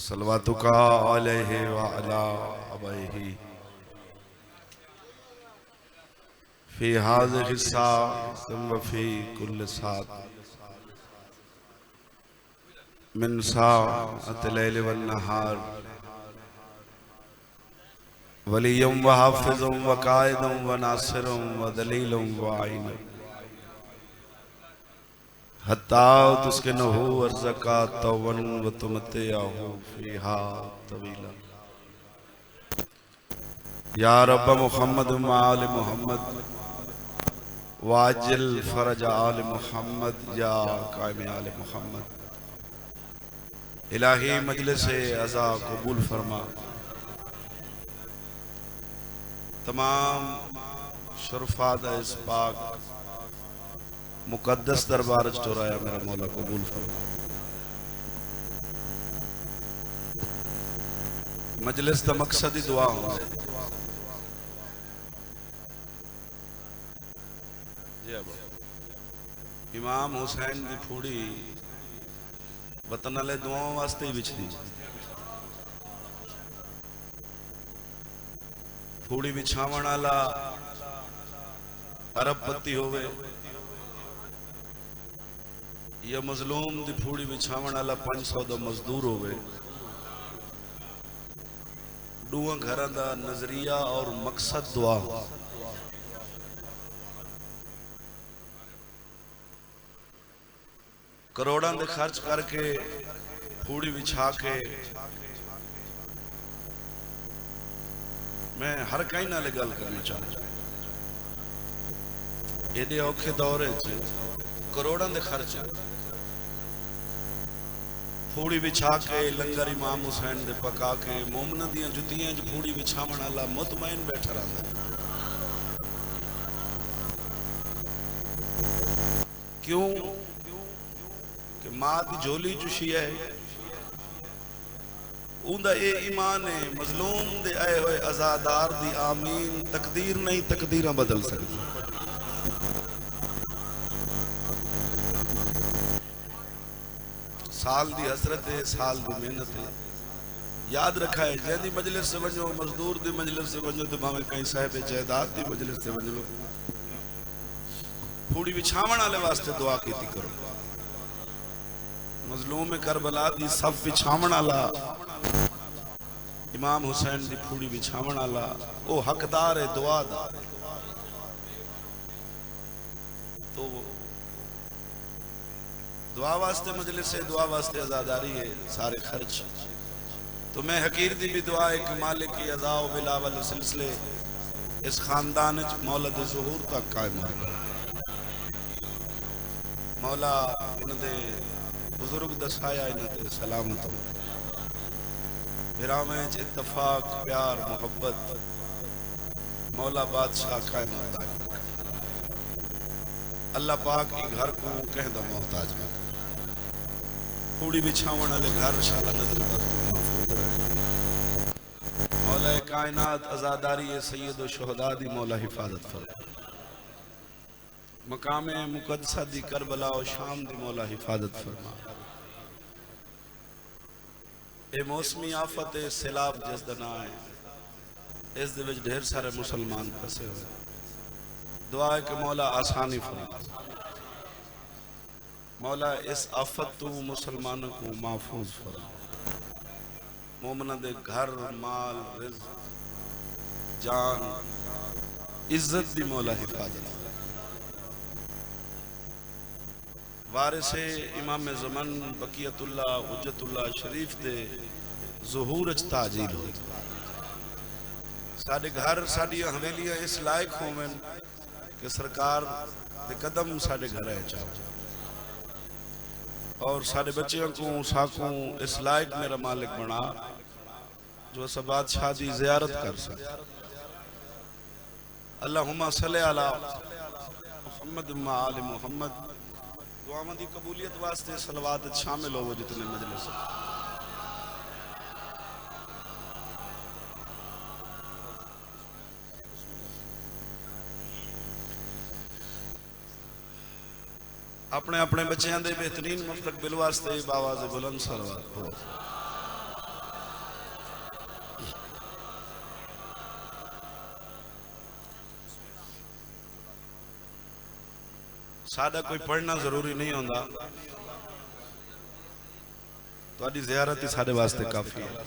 सलवातुका अलैहि व अला अबैहि फी हाज़िहि साअतिन व फी कुल्लि साअतिन मिन साअतिल लैलि वन नहार वलिय्यम व हाफ़िज़म व काइदम व नासिरम व दलीलम व आइनम हत्ता तुस्किनहु अर्ज़का तौवन व तुमतिअहु फ़ीहा तवीला। या रब्ब मुहम्मद व आल मुहम्मद वाजिल फरज आल मुहम्मद या कायम आल मुहम्मद। इलाही मजलिस अज़ा कबूल फरमा। तमाम शरफात इस पाक मुकद्दस दरबार चुराया मेरा मौला कबूल फरमा। मजलिस का मकसद ही दुआ होता है। इमाम हुसैन की फूड़ी वतन वाले दुआओं वास्ते ही बिछदी। फूड़ी बिछावन वाला अरबपति होवे या मजलूम दी फूड़ी बिछावन वाला 500 दा मजदूर होवे, दुआ घर का नजरिया और मकसद दुआ। करोड़ों दे खर्च करके फूड़ी बिछा के मैं हर कहीं नाल गल करना चाहता। एडे औखे दौर करोड़ों दे खर्च फूड़ी बिछा के लंगर इमाम हुसैन दे पका के मोमन दियां जुतियां च फूड़ी बिछावन वाला मुतमैन बैठा रहा। क्यों कि मां की झोली चुशी है, उनका ये ईमान है मजलूम दे आए हुए आजादार दी आमीन तकदीर नहीं तकदीर बदल सकती। साल दी हसरत है, साल दी मेहनत है। याद रखा है जैदी मजलिस से वजो, मजदूर दी मजलिस से वजो तो भावे कहीं साहिब जायदाद दी मजलिस से वजो, फूड़ी बिछावन वाले वास्ते दुआ की करो। मजलूम करबला दी सब बिछावन वाला इमाम हुसैन दी फूड़ी बिछावन वाला वो हकदार है दुआ दा। तो दुआ वास्ते मजलिस है, दुआ वास्ते आजादारी है, सारे खर्च। तो मैं हकीर दी भी दुआ है कि मालिक की अज़ा व बिलावल सिलसिले इस खानदान मौला दे ज़ुहूर तक कायम हो। मौला उनके बुजुर्ग दसाया इन्हें सलामत हो। में इत्तफाक प्यार मोहब्बत मौला बादशाह कायम होता है। अल्लाह पाक की घर को कह दो मोहताज में फूड़ी बिछावन वाले घर शाला नजर मौला कायनात आजादारी सैयद शुहदा दी मौला हिफाजत फरमा। मकामे मुकद्दसा दी करबला और शाम दी मौला हिफाजत फरमा। ये मौसमी आफत है सैलाब जिस दिन आए इस दे विच ढेर सारे मुसलमान फंसे हुए। दुआ है कि मौला आसानी फरमा। मौला इस आफत तो मुसलमानों को महफूज फरमा। मोमना दे घर माल रिज़्क़ जान इज्जत दी मौला हिफाजत। वारिसे इमाम ज़मान बकियतुल्लाह हुज्जतुल्लाह शरीफ दे ज़ुहूर ताजील हो। साडे घर साडी हवेलियां इस लायक होवन कि सरकार दे कदम साडे घर आए चाहो और साडे बच्चों को साकू इस लायक मेरा मालिक बना जो सब बादशाह दी ज़ियारत कर सके। अल्लाहुम्मा सल्ली अला मुहम्मद व आल मुहम्मद। दुआओं की कबूलियत वास्ते सलवात शामिल हो जितने मजलिस। अपने अपने बच्चों के बेहतरीन मुस्तकबिल वास्ते बावाज़ बुलंद सलवात पढ़ो। साडा कोई पढ़ना जरूरी नहीं होता, तुहाडी ज़ियारत ही साडे वास्ते काफ़ी है।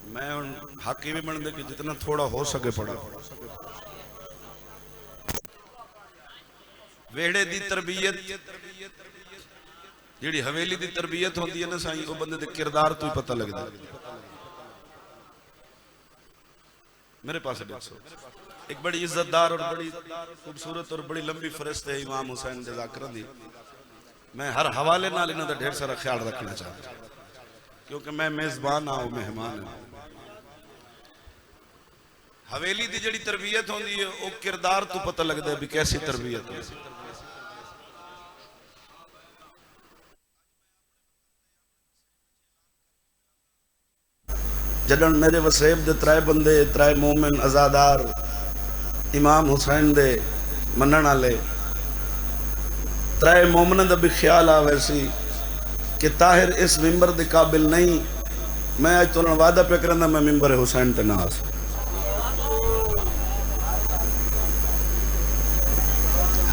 मैं हुण हक ही भी बनदे कि जितना थोड़ा हो सके पढ़ा। वेड़े दी तरबियत जिहड़ी हवेली दी तरबियत होंदी है ना साईं, वो बंदे दे किरदार तो ही पता लगदा। मेरे पास देखो एक बड़ी इज्जतदार और बड़ी खूबसूरत और बड़ी लंबी फरिश्त है इमाम हुसैन दे ज़ाकरां दी। मैं हर हवाले नाल इन्हां दा ढेर सारा ख्याल रखना चाहता, क्योंकि मैं मेज़बान हाँ, मेहमान हाँ। हवेली दी जिहड़ी तरबियत होंदी है वो किरदार तो पता लगदा है भी कैसी तरबियत है। जदन मेरे वसेब दे त्रै बंदे, त्रै मोमिन आजादार इमाम हुसैन दे मनण वाले त्रै मोमिन दा भी ख्याल आवे सी कि ताहिर इस मिंबर दे काबिल नहीं, मैं अज तो वादा पे करना मैं मिंबर हुसैन ते ना आ सकता।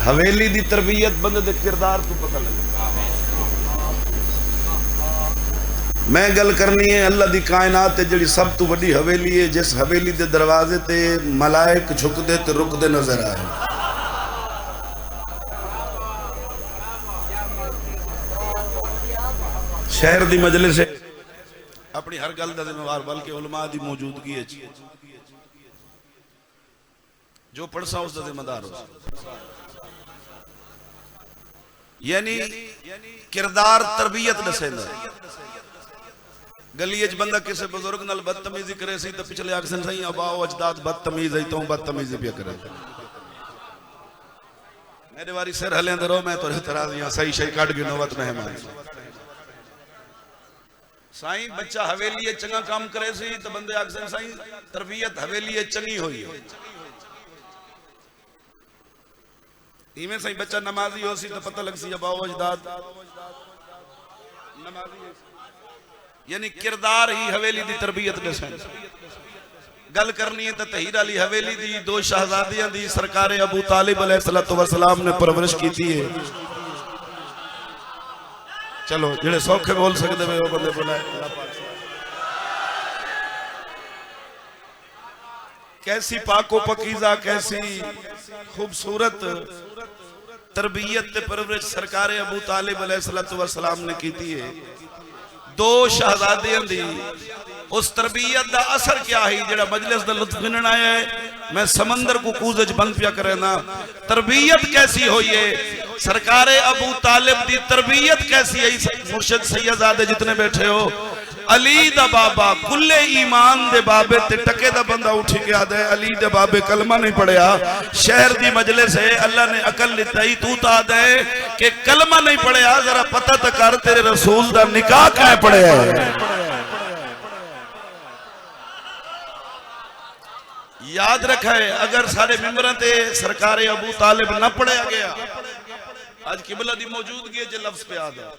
हवेली दी तरबियत बंदे दे किरदार तो पता लगे। मैं गल करनी है अल्लाह दी कायनात ते जिहड़ी सब तो वड्डी हवेली है, जिस हवेली दे दरवाजे ते मलाइक झुकदे ते रुकदे नजर आए। शहर दी मजलिस है अपनी हर गल दा जिम्मेवार, बल्कि उलमा दी मौजूदगी है जो पढ़सा उसका जिम्मेदार हो। यानी किरदार तरबियत दसेंदा। गली च बंदा किसी बुजुर्ग नाल बदतमीजी करे सी तो पिछले आखसन सही अबाओ अजदाद बदतमीज है, तो बदतमीजी पे करे। मेरे वारी सिर हलेंदे रहो, मैं तो तराजियां सही सही काट गिनो वत मेहमान साईं। बच्चा हवेली चंगा काम करे सी तो बंदे आखसन साईं तरबियत हवेली चंगी हुई है। इवें सही बच्चा नमाजी हो सी तो पता लग सी अबाओ अजदाद नमाजी। यानी किरदार ही हवेली दी तरबियत दसन। गल करनी है तो तहीर अली हवेली दी दो शहजादियां दी सरकार अबू तालिब अलैहिस्सलातु वस्सलाम ने परवरिश की थी। चलो जेड़े सौखे बोल सकते वे वो बंदे बुलाए। कैसी पाको पकीजा, कैसी खूबसूरत तरबियत ते परवरिश सरकार अबू तालिब अलैहिस्सलातु वस्सलाम ने की थी। दो शहजादियां दी उस तरबियत दा असर क्या है जेड़ा मजलिस दा लुत्फ गिनन आया है। मैं समंदर को कूजज बंद पिया करना। तरबियत कैसी हुई है सरकार अबू तालिब दी तरबियत कैसी है। मुर्शिद सैयदजादे जितने बैठे हो, अली दा बाबा कुल्ले ईमान दे बाबे ते टके दा बंदा उठी गया दे अली दे बाबे कलमा नहीं पढ़िया। शहर दी मजलिस है, अल्लाह ने अकल लिताई, तू ता दे कि कलमा नहीं पढ़िया, जरा पता तो कर तेरे रसूल दा निकाह क्या पढ़िया है। याद रखा है अगर सारे मिंबरां ते सरकार अबू तालिब न पढ़िया गया, आज किबला दी मौजूदगी च लफ्ज पे आ गया।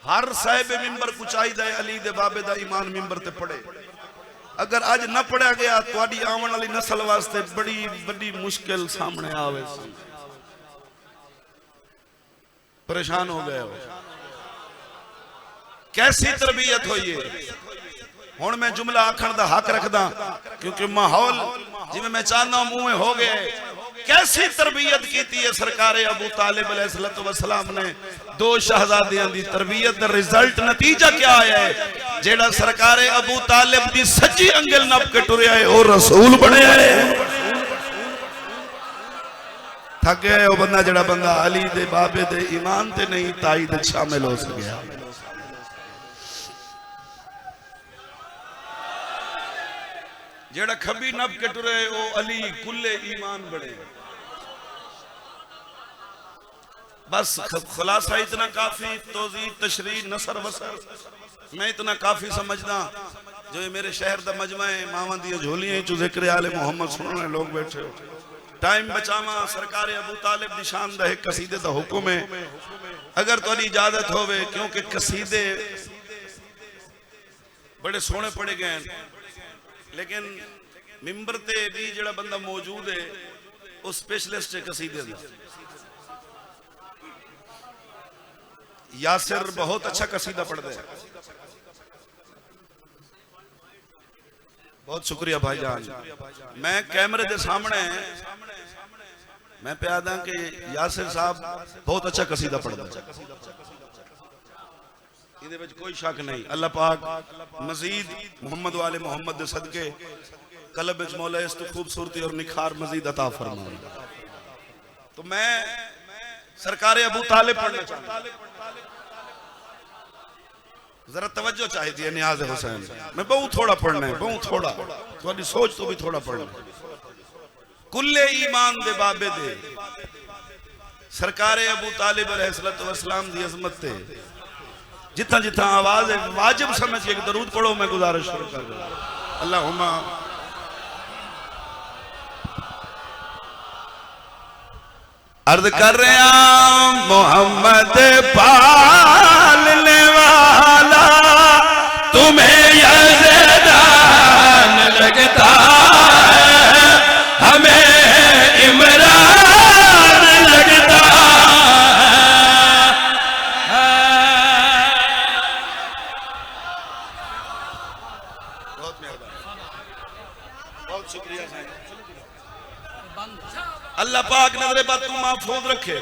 हर साहिब मिंबर को चाहिए अली दे बाबे दा ईमान मिंबर ते पढ़े। अगर आज न पढ़ा गया तो आने वाली नस्ल वास्ते बड़ी बड़ी मुश्किल सामने आवे। परेशान हो गए हो। कैसी तरबियत हुई है। हुण मैं जुमला आखण दा हक रखदा क्योंकि माहौल जिवें मैं चाहना मुंह हो गए। कैसी तरबियत की है सरकार अबू तालिब अलैहिस्सलातु वस्सलाम ने। दो शहजादियां दी तरबियत दा रिजल्ट नतीजा क्या आया है। जेड़ा सरकार अबू तालिब दी सच्ची अंगल नप के टुरया है और रसूल बनया है। थक गया वो बंदा जेड़ा बंदा अली दे बाबे दे ईमान ते नहीं ताई दे शामिल हो सकिया। जेड़ा खबी नप के टुरे वो अली कुल्ले ईमान बने। बस खुलासा इतना काफी, तोज़ी तशरीह नसर वसर मैं इतना काफी समझना। जो ये मेरे शहर दा मजमा है, मावां दी झोलियां चो जिक्र आले मोहम्मद सुनने लोग बैठे हो। टाइम बचावा सरकार अबू तालिब दी शान दा एक कसीदे दा हुक्म है अगर तुहाडी इजाजत होवे, क्योंकि कसीदे बड़े सोहने पढ़े गए, लेकिन मिंबर ते भी जेड़ा बंदा मौजूद है उस स्पेशलिस्ट कसीदे यासिर बहुत अच्छा कसीदा पढ़ते हैं। बहुत शुक्रिया भाईजान। मैं कैमरे के सामने मैं प्यादा कि यासिर साहब बहुत अच्छा कसीदा पढ़ते हैं, इहदे विच कोई शक नहीं। अल्लाह पाक मजीद मोहम्मद वाले मोहम्मद दे सदके कल्ब विच मौला इस तो खूबसूरती और निखार मजीद अता फरमाए। तो मैं सरकार अबू तालिब पढ़ना चाहता हूं, जरा तवज्जो चाहिए है नियाज़ हुसैन। मैं बहुत थोड़ा पढ़ना है, बहुत थोड़ा, थोड़ी सोच तो भी थोड़ा पढ़ना। कुल्ले ईमान दे बाबे दे सरकार अबू तालिब अलैहिस्सलातु वस्सलाम दी अजमत ते जितना जितना आवाज है वाजिब समझ के एक दरूद पढ़ो। मैं गुजारिश शुरू कर रहा हूं। अल्लाहुम्मा अर्ज कर रहे हैं मोहम्मद पालने वाला तुम्हें यज़दान लगता है, हमें इमरान लगता है। बहुत मेहरबानी, बहुत शुक्रिया साहब। अल्लाह पाक नजरे बद तू महफूज रखे।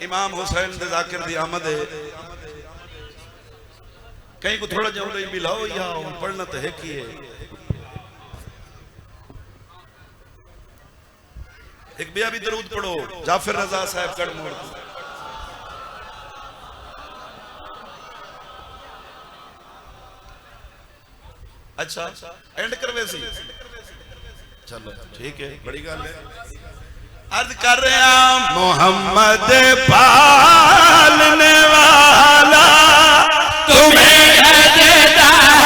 इमाम हुसैन दे जाकिर दी आमद है, कहीं को थोड़ा जाऊं भी लाओ या पढ़ना तो है कि है। एक बिया भी दरूद पढ़ो जाफिर रजा साहब कड़ मोड़। अच्छा एंड करवे सी, चलो ठीक है, बड़ी गल है। अर्ज कर रहे हैं मोहम्मद पालने वाला तुम्हें यज़दान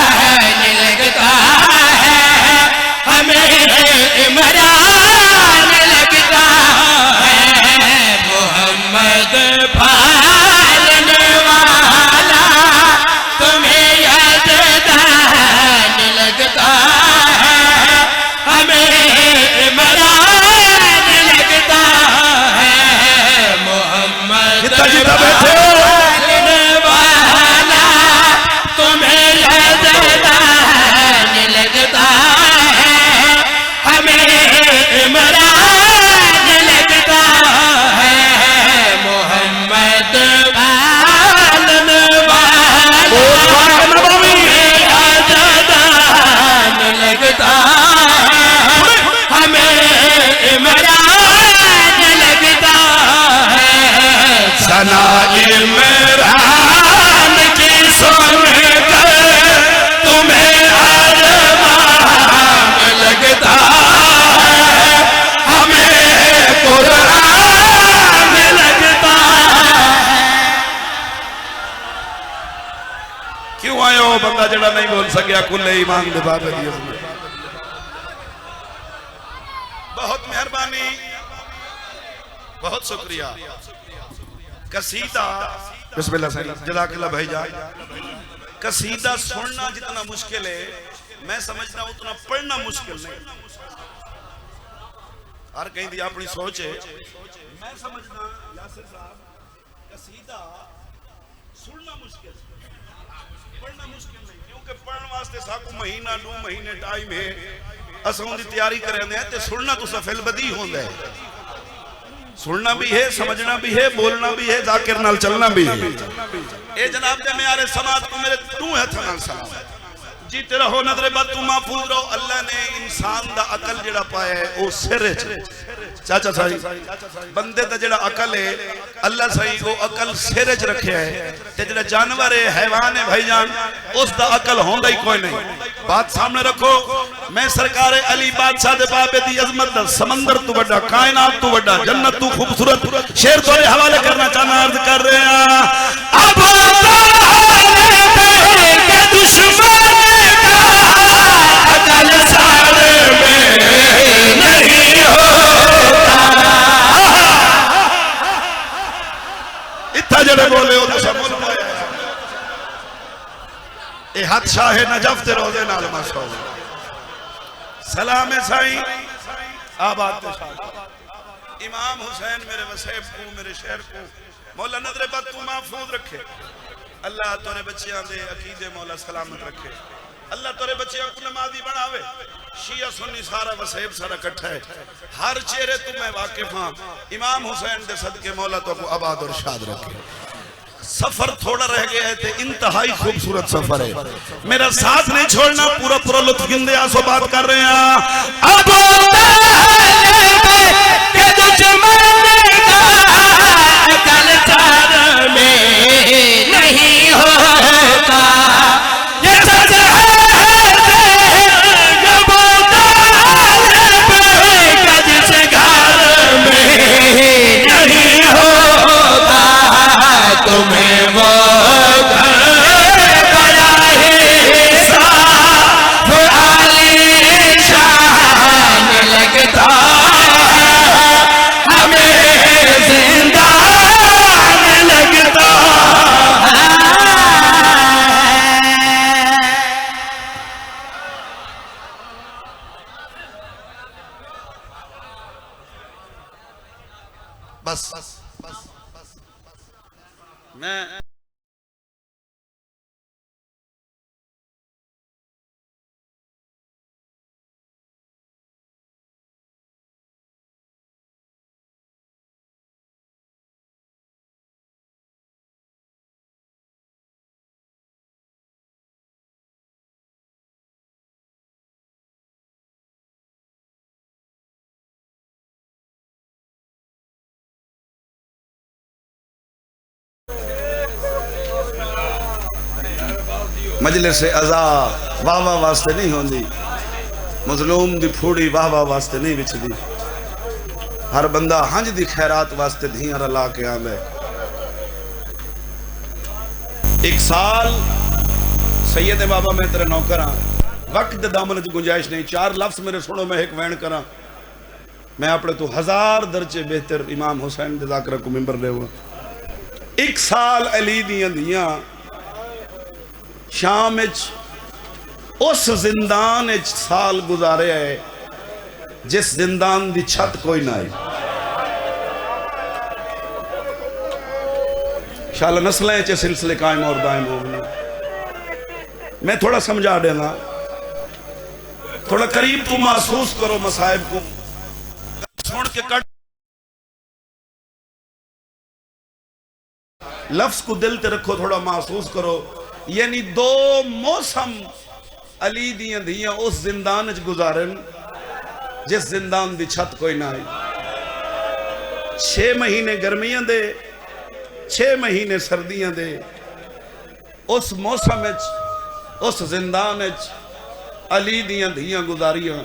लगता है, हमें इमरान लगता है। मोहम्मद पालने वाला तुम्हें यज़दान लगता है, हमें इमरान लगता है। मोहम्मद पालने वाला तुम्हें यज़दान लगता है, हमें इमरान लगता है। मोहम्मद पालने वाला तुम्हें यज़दान लगता है, हमें इमरान लगता है। सना इमरान की सुनकर तुम्हें अरमान लगता है, हमें कुरान लगता है। क्यों आयो बंदा जड़ा नहीं बोल सकिया कुल्ले ईमान दे बाबे दी अज़मत। बहुत मेहरबानी, बहुत शुक्रिया। कसीदा बिस्मिल्लाह जज़ाकल्लाह भाईजान। कसीदा सुनना जितना मुश्किल है मैं समझता हूं उतना पढ़ना मुश्किल नहीं। हर कहीं दी अपनी सोच है। मैं समझना यासिर साहब कसीदा सुनना मुश्किल, पढ़ना मुश्किल नहीं, क्योंकि पढ़ने वास्ते साकू महीना 2 महीने टाइम है। असों दी तैयारी करने ते सुनना तो सफल बदी होंदा है। सुनना भी है, समझना भी है, बोलना भी है, जाकिर नाल चलना भी है। ए जनाब दे मेरे समाज को मेरे तू है थना सलाम जीते रहो, नजरे बद तू महफूज रहो। अल्लाह ने इंसान दा अकल जेड़ा पाया है वो सिर च चाचा साई बंदे दा जेड़ा अकल है अल्लाह सही वो अकल सिर च रखया है। ते जेड़ा जानवर है हैवान है भाईजान उस दा अकल होंदा ही कोई नहीं। बात सामने रखो। मैं सरकार अली बादशाह दे बाबे दी अजमत दा समंदर तू बड़ा, कायनात तू बड़ा, जन्नत तू खूबसूरत शेर तोरे हवाले करना चाहना अर्ज कर रहे हैं। अबू तालिब के दुश्मन का अकल सारे में नहीं होता। इतना जड़े बोले हो तो समझ पाए। ए हाथ शाह नजफ ते रोजे नाल मशहूर। सलाम है साईं आबाद ते शाह इमाम हुसैन मेरे वसैब को, मेरे शहर को मौला नजर बद तू महफूज रखे। अल्लाह तोरे बच्चियां दे अकीदे मौला सलामत रखे। अल्लाह तोरे बच्चियां को नमाजी बनावे। शिया सुन्नी सारा वसैब सारा इकट्ठा है, हर चेहरे तू मैं वाकिफ हां। इमाम हुसैन दे सदके मौला तो को आबाद और शाद रखे। सफर थोड़ा रह गया है, इंतहाई खूबसूरत सफर है। मेरा साथ नहीं छोड़ना, पूरा पूरा लुत्फ गिंदे आसो बात कर रहे हैं। अबू तालिब के दुश्मन का अकल चार में नहीं होता, ये सच है। अबू तालिब के जिस घर में नहीं होता, तुम्हें वो बस मैं मजलिस अज़ा वाह वाह वास्ते नहीं होंदी, मजलूम दी फूड़ी वाह वाह वास्ते नहीं विचदी। हर बंदा हंज दी खैरात वास्ते धियां रला के आंदा। एक साल सैयद बाबा मैं तेरे नौकर हाँ, वक्त दे दामन च गुंजाइश नहीं। चार लफ्ज मेरे सुनो, मैं एक वैन करा। मैं अपने तो 1000 दर्जे बेहतर इमाम हुसैन दे ज़ाकरा को मिंबर ले हुआ। एक साल अली दियां धियां शाम उस जिंदान साल गुजारे है जिस जिंदान दी छत कोई ना आई। इंशाअल्लाह नस्लें च सिलसिले कायम और दायम होंगे। मैं थोड़ा समझा देना, थोड़ा करीब तू महसूस करो मसाइब को सुन के कट लफ्ज को दिल ते रखो, थोड़ा महसूस करो। यानी दो मौसम अली दियां धियां उस जिंदान च गुजारन जिस जिंदान दी छत कोई ना आई। 6 महीने गर्मियां दे, 6 महीने सर्दियां दे, उस मौसम उस जिंदान अली दियां धियां गुजारियां।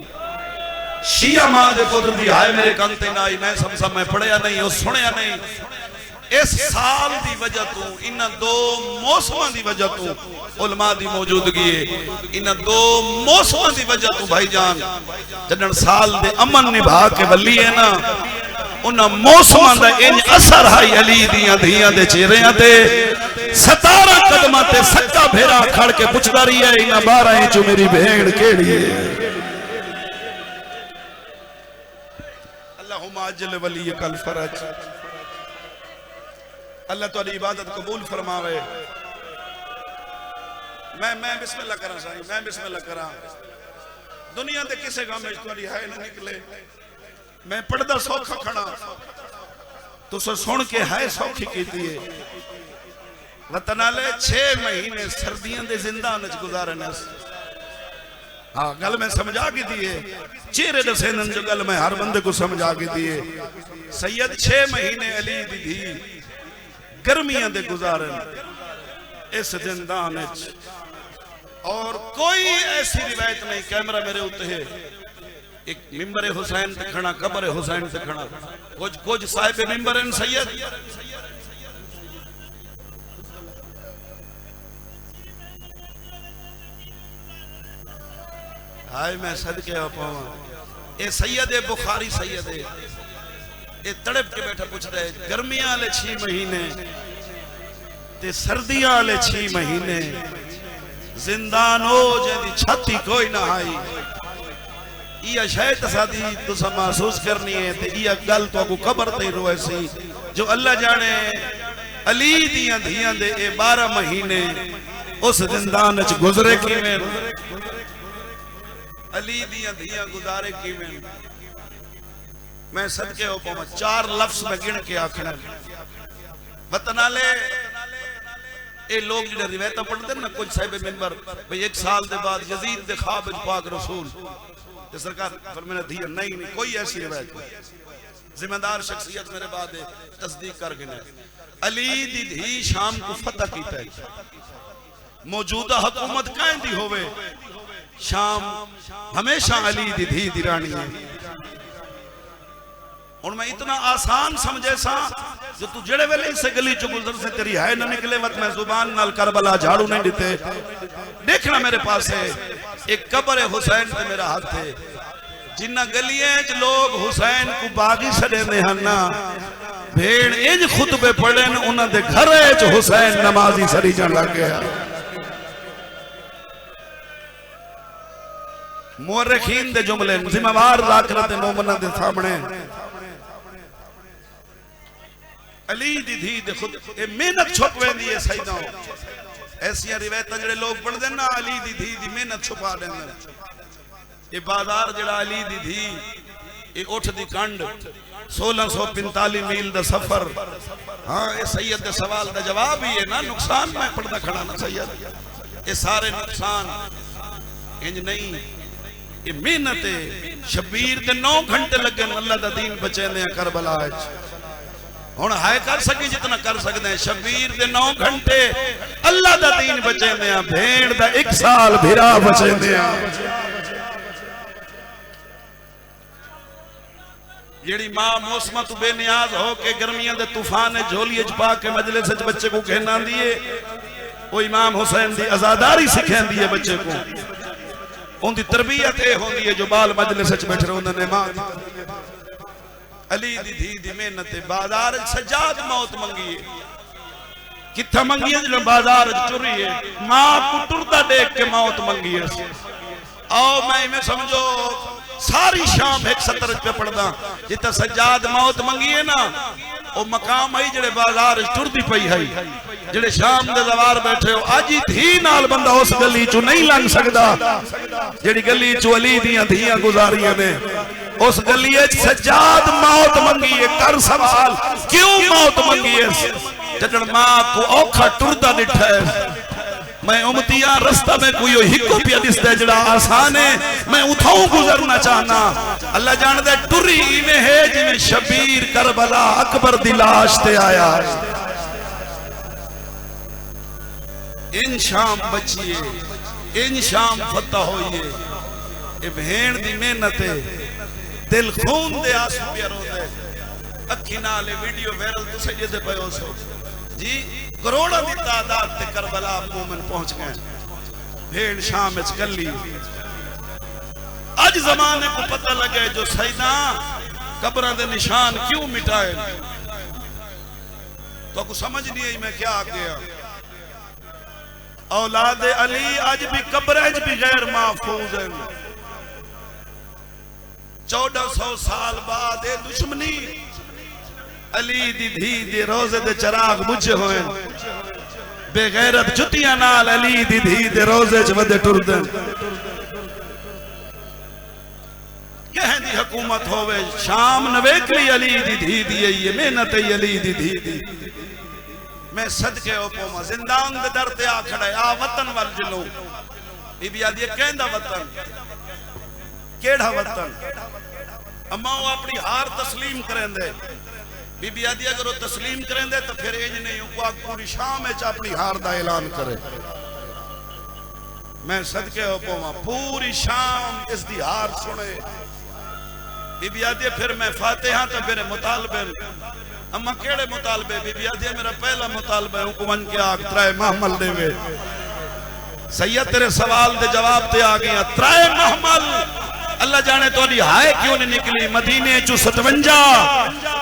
शिया मां दे पुत्र दी हाय मेरे कंन ते ना आई। मैं समझा मैं पढ़िया नहीं, और सुनिया नहीं। इस साल दी वजह तू, इन दो मौसमां दी वजह तू, उलमा दी मौजूदगी है। इन दो मौसमां दी वजह तू भाईजान जदन साल दे अमन निभा के वली है ना, उन मौसमां दा इंज असर है अली दियां धियां दे चेहरियां ते। 17 कदमां ते सच्चा भेरा खड़ के पुछदा रही है, इन 12 चो मेरी भेड़ केड़ी है। अल्लाहुम्मा अज्ल वली कल फरज। अल्लाह तुहाडी इबादत कबूल फरमावे। मैं बिस्मिल्लाह करा साईं, मैं बिस्मिल्लाह करा। दुनिया दे किसे गम में तुहाडी हाय ना निकले। मैं पढ़दा सौखा खड़ा, तुस सुन के हाय सौखी कीती है। वतन आले 6 महीने सर्दियां दे जिंदान च गुजारने। हाँ गल मैं समझा के दी है, चेहरे दसे जो गल मैं हर बंदे को समझा के दी है। सैयद 6 महीने अली दी धी गर्मियां दे गुजारन इस जिंदान और कोई ऐसी रिवायत नहीं। कैमरा मेरे उत्ते है, एक मिंबर हुसैन ते खड़ा, कब्र हुसैन ते खड़ा, कुछ साहिब मिंबर हैं सैयद। हाय मैं सदके पावा। ये सैयद है बुखारी सैयद है, ये तड़प के बैठा पूछता है गर्मियां वाले 6 महीने ते सर्दियां वाले 6 महीने जिंदान हो जैसी छाती कोई ना आई। यह शायद सादी तुसा महसूस करनी है ते यह गल तो को कबर ते रोए सी जो अल्लाह जाने अली दियां धियां दे ए 12 महीने उस जिंदान च गुजरे किवें अली दियां धियां गुजारे किवें मैं सदके हो पावा 4 लफ्ज में गिन के आखना वतन वाले ये लोग जो रिवायत पढ़ते ना कुछ साहिब मिंबर भाई 1 साल के बाद यजीद दे ख्वाब विच पाक रसूल ते सरकार फरमाया धिया नहीं कोई ऐसी रिवायत नहीं जिम्मेदार शख्सियत मेरे बाद तस्दीक कर गए अली दी धी शाम को फतह कीता है मौजूदा हुकूमत कायंदी होवे शाम हमेशा अली दी धी दी रानी है और मैं इतना आसान समझे सा जो तू जेड़े वेले इस गली चो गुजर से तेरी है ना निकले वत मैं जुबान नाल करबला झाड़ू नहीं देते देखना मेरे पास है एक कब्र है हुसैन ते मेरा हाथ है जिन्ना गलियां च लोग हुसैन को बागी छड़ेंदे हन ना भेड़ इंज खुतबे पढ़न उन्हां दे घरे च हुसैन नमाजी सड़ी जान लग गया मुअर्रिखीन दे जुमले जिम्मेवार लाकरत मोमिना दे सामने अली दी धी दे खुद ए मेहनत छुप वेंदी है सईदा ऐसी रिवायत जेड़े लोग पढ़दे ना अली दी धी दी मेहनत छुपा देंदे ये बाजार जड़ा अली दी धी ये उठ दी कंड 1645 मील दा सफर हाँ ये सैयद दे सवाल दा जवाब ही है ना नुकसान मैं पढ़दा खड़ा ना सैयद ये सारे नुकसान इंज नहीं ये मेहनत है शबीर दे 9 घंटे लगे अल्लाह दा दीन बचेंदे करबला विच हुण हाय कर सकी जितना कर सकते हैं शबीर दे 9 घंटे अल्लाह दा दीन बचेंदे भेड़ दा 1 साल भिरा बचेंदे जेड़ी मां मौसम तू बेनियाज हो के गर्मियां दे तूफान झोली च पा के मजलिस च बच्चे को कहना दी है वो इमाम हुसैन दी आजादारी सिखांदी है बच्चे को उनकी तरबियत ये होंदी है जो बाल मजलिस च बैठे उन्होंने मां अली दी धी दी मेहनत बाजार सजाद मौत मंगी है किथा मंगी है जो बाजार चुरी है मां को टुरदा देख के मौत मंगी है आओ मैं इवें समझो सारी शाम 170 पे पढ़दा जितना सजाद मौत मंगी है ना वो मकाम आई जेड़े बाजार टुरदी पई है जेड़े शाम दे दरबार बैठे हो आज ही धी नाल बंदा उस गली चो नहीं लंघ सकदा जेड़ी गली चो अली दियां धियां गुजारियां ने उस गली सजाद मौत मंगी है कर सवाल क्यों मौत मंगी है जदन मां को औखा टुरदा दिठा है मैं उम्मतिया रास्ता में कोई हिको पिया दिसदा जड़ा आसान है मैं उठाऊं गुजरना चाहना अल्लाह जानदा टुरी में है जिवें शबीर करबला अकबर दी लाश ते आया इन शाम बचिए इन शाम फतह होइए ए भेड़ दी मेहनत है दिल खून दे आंसू पिया रोंदे अखी नाल वीडियो वायरल तुसे जे पयो सो जी करोड़ों की तादाद ते करबला मोमिन पहुंच गए भेड़ शाम विच कली अज जमाने को पता लगे जो सईदा कब्रां दे निशान क्यों मिटाए तो को समझ नहीं आई मैं क्या आ गया औलाद अली आज भी कब्र भी गैर महफूज है 1400 साल बाद ये दुश्मनी अली दी धी दे रोजे दे चराग बुझे होए बेगैरत जुतियां नाल अली दी धी दे रोजे च वदे टुरदे कह दी हुकूमत होवे शाम नवेकली अली दी धी दी ये मेहनत है अली दी धी दी मैं सदके ओ पोमा जिंदान दे दर ते आ खड़ा आ वतन वल जिलो बीबी आदी कहंदा वतन केड़ा वतन अम्मा वो अपनी हार तस्लीम करेंदे बीबी आदि अगर वो तस्लीम करेंदे तो फिर इंज नहीं पूरी शाम अपनी हार का ऐलान करे मैं सदके हो पावा पूरी शाम इसकी हार सुने बीबी आदि फिर मैं फातिहा तो मेरे मुतालबे अम्मा केड़े मुतालबे बीबी आदि मेरा पहला मुतालबा है हुकुमन के आग त्राए महमल देवे सैयद तेरे सवाल दे जवाब ते आ गया त्राए महमल अल्लाह जाने तो हाय क्यों नहीं निकली मदीने चू 57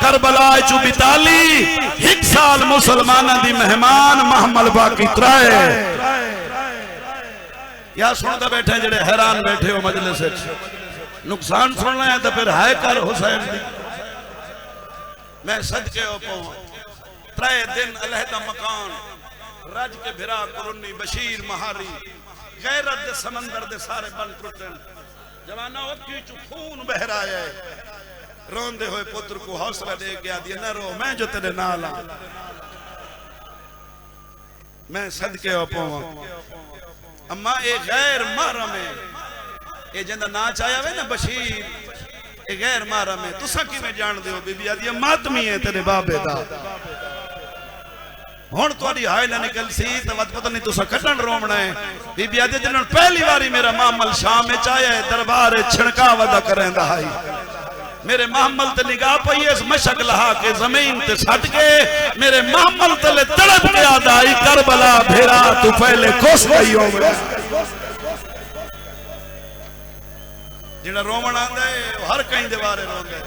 करबला चू 42 एक साल मुसलमाना दी मेहमान महमल बाकी त्राए या सुनता बैठे जेड़े हैरान बैठे हो मजलिस नुकसान सुनना है तो फिर हाय कर हुसैन दी। मैं सदके पावा 3 दिन अलहदा मकान रज के भिरा कुरुनी बशीर महारी गैरत दे समंदर दे सारे बन टुटन जवाना अखी चू खून बह रहा है रोंदे हुए पुत्र को हौसला दे गया दिया न रो मैं जो तेरे नाल हां। मैं सदके पावा अम्मा ए गैर महरम है ये जिंदा नाच आया वे ना बशीर ये गैर महरम है तुसा किवें जान दे हो बीबी आदी मातमी है तेरे बाबे दा हुण तुहाडी हाय ना निकल सी तो पता नहीं तुसा कटन रोमना है। बीबी आदी जिन्हों पहली बारी मेरा मामल शाम में आया है दरबार छिणका वदा करेंदा हाई मेरे मामल ते निगाह पई इस मशक लहा के जमीन ते सट के मेरे मामल तले तड़प के आदाई करबला भेरा तू पहले खुश गई हो जिना रोमन आंदा है हर कहीं दे बारे रोंदा है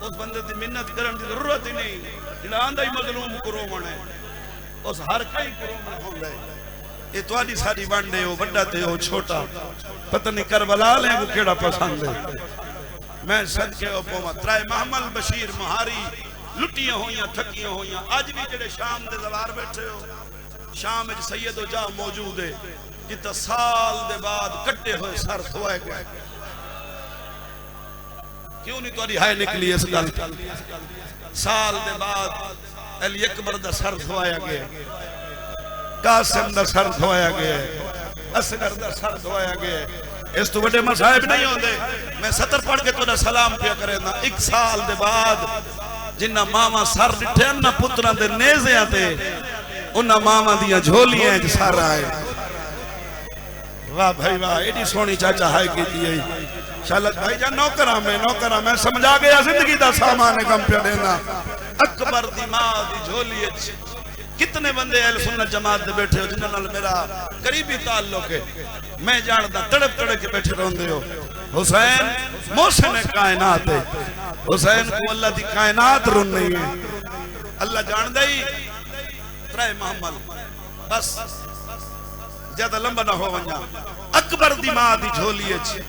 उस बंदे दी मिन्नत करन दी जरूरत ही नहीं जिना आंदा ही मजलूम को रोमन है उस हर कहीं को रोमन होंदा है। ये तुहाडी साडी वंडे हो बड़ा ते हो छोटा पता नहीं करबला ले को केड़ा पसंद है। मैं सदके पावा 3 महमल बशीर महारी लुटियां होइयां थकियां होइयां अज भी जेड़े शाम दे दरबार बैठे हो शाम विच सैयद जा मौजूद है जिता साल दे बाद कट्टे हुए सर धोए गए क्यों नहीं तुहाडी हाय निकली इस गल साल दे बाद अली अकबर दा सर धोया गया कासिम दा सर धोया गया असगर दा सर धोया गया इस तो बड़े मसाइब नहीं होंदे। मैं सतर पढ़ के तुहाडा सलाम पिया करेंदा 1 साल दे बाद जिन्ना मामा सर डिठे ना पुत्रां दे नेज़ियां ते उन्हां मामा दियां झोलियां च सर आए। वाह भाई वाह एडी सोहनी चाचा हाय कीती है शालत भाई जान नौकरा मैं समझा गया जिंदगी दा सामान कम पे देना अकबर दी मां दी झोली च कितने बंदे अहले सुन्नत जमात दे बैठे हो जिन्हां नाल मेरा करीबी ताल्लुक है मैं जानदा तड़प तड़प के बैठे रोंदे हो। हुसैन मोहसिन कायनात है हुसैन को अल्लाह दी कायनात रुन नहीं है अल्लाह जानदा ही 3 महमल बस ज्यादा लंबा ना हो वना अकबर दी मां दी झोली च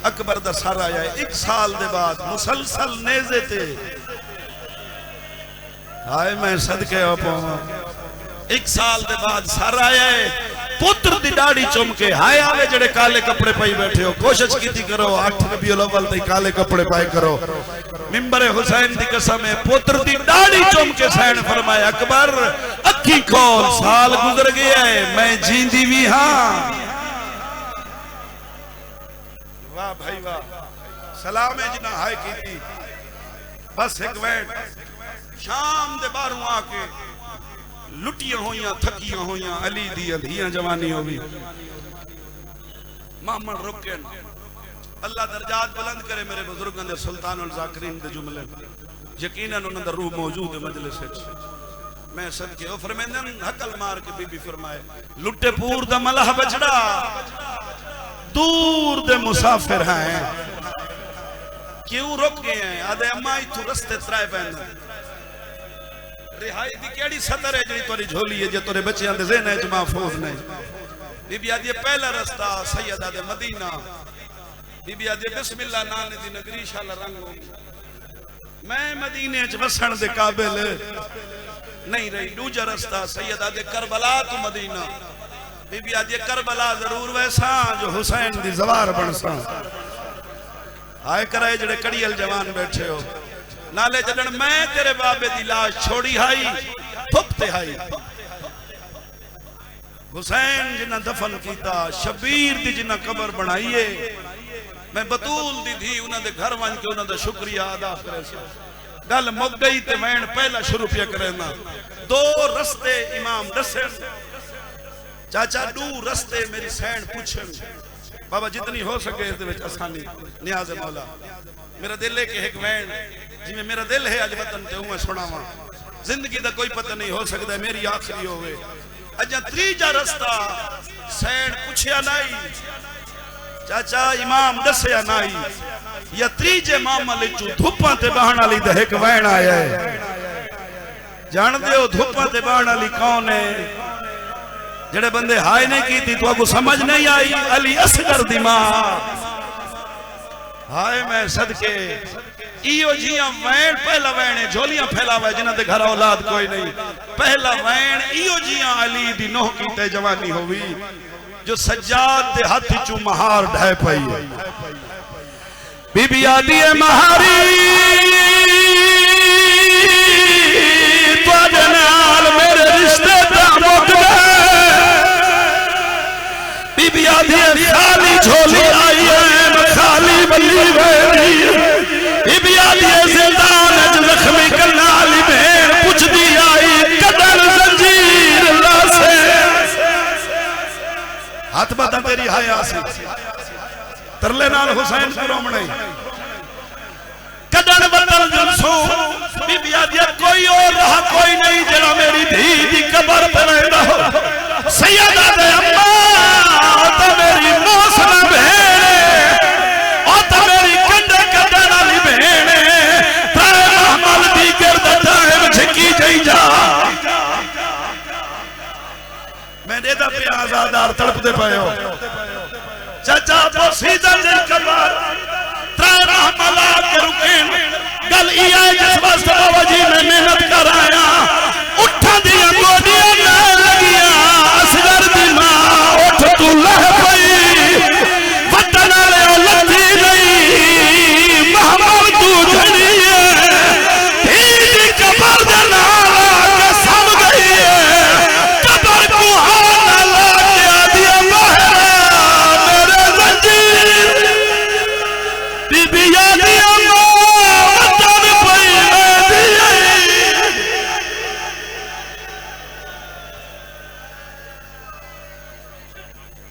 अकबर दा सर आया 1 साल दे बाद मुसलसल नेज़े ते हाय मैं सदके पावा 1 साल दे बाद सर आया है पुत्र दी दाढ़ी चुम के हाय आवे जेड़े काले कपड़े पाई बैठे हो कोशिश कीती करो 8 रबीउल अव्वल ते काले कपड़े पाए करो मिंबर हुसैन दी कसम है पुत्र दी दाढ़ी चुम के सैन फरमाया अकबर अखी खोल साल गुजर गया है मैं जींदी भी हां। वाह भाई वाह सलाम है जिना हाय कीती बस एक वेट शाम दे बाहरों आके लुटियां होइयां थकियां होइयां अली दी अलियां जवानी होवी मामन रुके अल्लाह दर्जात बुलंद करे मेरे बुजुर्गों दे सुल्तानुल जाकिरीन दे जुमले यकीनन उन्हां दा रूह मौजूद है मजलिस विच। मैं सदके ओ फरमांदन हकल मार के बीबी फरमाए लुटे पूर दा मलह बछड़ा दूर दे मुसाफिर हैं क्यों रुक गए हैं आदे अम्मा इथों रस्ते तराए पैंदे रिहाई दी केड़ी सतर है जेड़ी तोरी झोली है जे तोरे बच्चियां दे ज़हन च महफूज ने। बीबी आदी पहला रास्ता सैयदा दे मदीना बीबी आदी बिस्मिल्लाह नाने दी नगरी शाला रंग मैं मदीने च वसण दे काबिल नहीं रही। दूजा रास्ता सैयदा दे करबला तो मदीना बीबी आदी करबला जरूर वैसा जो हुसैन दी जवार बनसा आए कराए जेड़े कड़ियल जवान बैठे हो नाले जदन मैं तेरे बाबे दी लाश छोड़ी हाई फुकते हाई हुसैन जिन्ना दफन कीता शबीर दी जिन्ना कबर बनाईए मैं बतूल दी थी उन्हां दे घर वन के उन्हां दा शुक्रिया अदा करे सी गल मुक गई ते मैं पहला शुरू पिया करना 2 रस्ते इमाम दसे चाचा 2 रस्ते मेरी सैन पूछन बाबा जितनी हो सके इस दे विच आसानी नियाज़ मौला मेरा दिल है कि एक वैन जिमें मेरा दिल है अज वतन ते उवें सुनावा जिंदगी दा कोई पता नहीं हो सकता मेरी आखिरी होवे अजा तीजा रास्ता सैन पूछया नहीं चाचा इमाम दसया नहीं या तीजे मामले चू धुप्पां ते बहण वाली दा एक वैन आया है जान दे हो धुप्पां ते बहण वाली कौन है जेड़े बंदे हाय नहीं की थी तो आपको समझ नहीं आई अली असगर दी मां हाय मैं सदके इयो जिया वैन पहला वैन है झोलियां फैलावे जिन्हां दे घर औलाद कोई नहीं पहला वैन इयो जिया अली दी नोह कीते जवानी होवी जो सज्जाद दे हाथ चू महार ढह पई है बीबी आदी है महारी तुहाडे नाल मेरे रिश्ते दा मुक गए बीबी आदी है खाली झोली आई है खाली बल्ली वेरी बीबी आदी है जिंदान च जख्मी कन्ना वाली भेड़ पुछदी आई कदर जंजीर लासे हाथ बता तेरी हाया सी तरले नाल हुसैन को रोमने कदर बदल जलसो बीबी आदी कोई और रहा कोई नहीं जरा मेरी धी दी कब्र पे रहंदा हो सैयदा दे अम्मा तो मेरी मौसम भेड़ ओ तो मेरी कंडे कदर वाली भेड़ ताए महमल दी गिरद टाइम झकी जई जा मैं देदा पे आजादार तड़पदे पए हो चाचा तो सीधा दे कबर ताए महमल के रुके गल ई है जिस वास्ते बाबा जी मैं मेहनत कर आया